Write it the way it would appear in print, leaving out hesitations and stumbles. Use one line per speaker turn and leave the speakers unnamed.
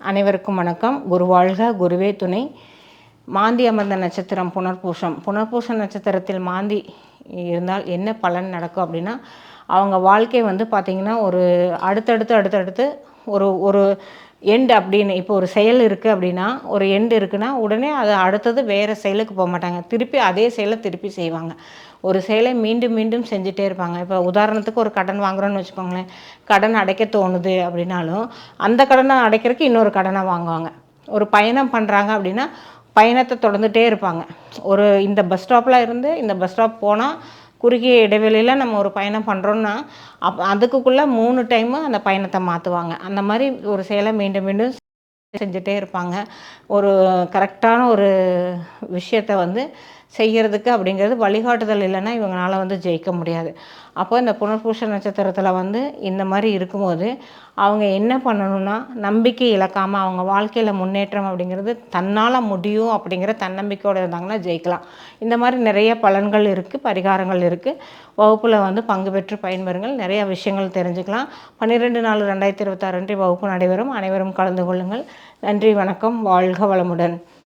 அனைவருக்கும் வணக்கம். குரு வாழ்க, குருவே துணை. மாந்தி அமர்ந்த நட்சத்திரம் புனர்பூசம். புனர்பூச நட்சத்திரத்தில் மாந்தி இருந்தால் என்ன பலன் நடக்கும் அப்படின்னா, அவங்க வாழ்க்கை பார்த்திங்கன்னா ஒரு அடுத்தடுத்து ஒரு ஒரு எண்டு அப்படின்னு இப்போ ஒரு செயல் இருக்குது அப்படின்னா, ஒரு எண்டு இருக்குன்னா உடனே அது அடுத்தது வேறு செயலுக்கு போக மாட்டாங்க. திருப்பி அதே செயலை திருப்பி செய்வாங்க. ஒரு செயலை மீண்டும் மீண்டும் செஞ்சுட்டே இருப்பாங்க. இப்போ உதாரணத்துக்கு ஒரு கடன் வாங்குகிறோன்னு வச்சுக்கோங்களேன். கடன் அடைக்க தோணுது அப்படின்னாலும் அந்த கடனை அடைக்கிறதுக்கு இன்னொரு கடனை வாங்குவாங்க. ஒரு பயணம் பண்ணுறாங்க அப்படின்னா பயணத்தை தொடர்ந்துகிட்டே இருப்பாங்க. இந்த பஸ் ஸ்டாப்பில் இருந்து இந்த பஸ் ஸ்டாப் போனால் குறுகிய இடைவெளியில் நம்ம ஒரு பயணம் பண்ணுறோன்னா அதுக்குள்ளே 3 டைமு அந்த பயணத்தை மாற்றுவாங்க. அந்த மாதிரி ஒரு செயலை மீண்டும் மீண்டும் செஞ்சுட்டே இருப்பாங்க. ஒரு கரெக்டான ஒரு விஷயத்தை செய்கிறதுக்கு அப்படிங்கிறது வழிகாட்டுதல் இல்லைன்னா இவங்களால் ஜெயிக்க முடியாது. அப்போ இந்த புனர்பூச நட்சத்திரத்தில் இந்த மாதிரி இருக்கும்போது அவங்க என்ன பண்ணணும்னா, நம்பிக்கை இழக்காமல் அவங்க வாழ்க்கையில் முன்னேற்றம் அப்படிங்கிறது தன்னால் முடியும் அப்படிங்கிற தன்னம்பிக்கையோடு இருந்தாங்கன்னா ஜெயிக்கலாம். இந்த மாதிரி நிறைய பலன்கள் இருக்குது, பரிகாரங்கள் இருக்குது. வகுப்பில் பங்கு பெற்று பயன்பெறுங்கள். நிறைய விஷயங்கள் தெரிஞ்சுக்கலாம். 12/4/2026 வகுப்பு நடைபெறும். அனைவரும் கலந்து கொள்ளுங்கள். நன்றி, வணக்கம். வாழ்க வளமுடன்.